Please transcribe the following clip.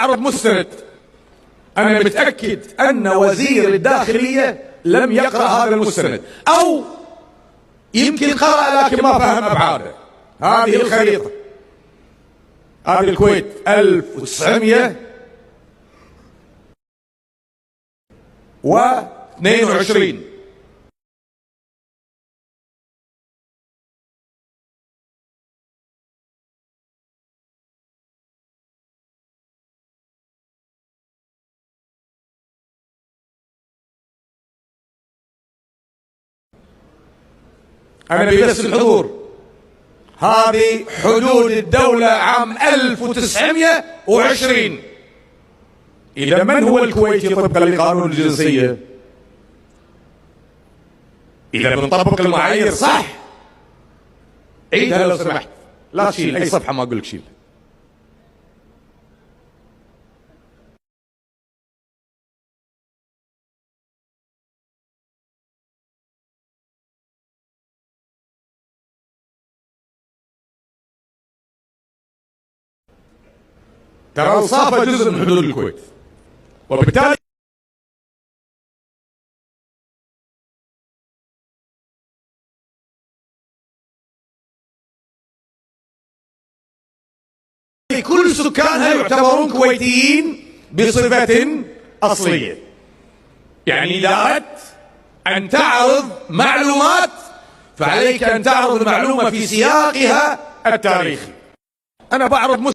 بعرض مستند أنا متأكد أن وزير الداخلية لم يقرأ هذا المستند، أو يمكن قرأ لكن ما فهم أبعاده. هذه الخريطة، هذه الكويت 1922. أنا بس الحضور، هذه حدود الدولة عام 1920. إذا من هو الكويتي طبقا لقانون الجنسية؟ إذا بنطبق المعايير صح، عيدها لو سمحت، لا تشيل أي صفحة، ما أقول لك شيل. ترى الصافة جزء من حدود الكويت، وبالتالي كل سكانها يعتبرون كويتيين بصفة أصلية. يعني إذا أردت أن تعرض معلومات فعليك أن تعرض المعلومة في سياقها التاريخي. أنا بعرض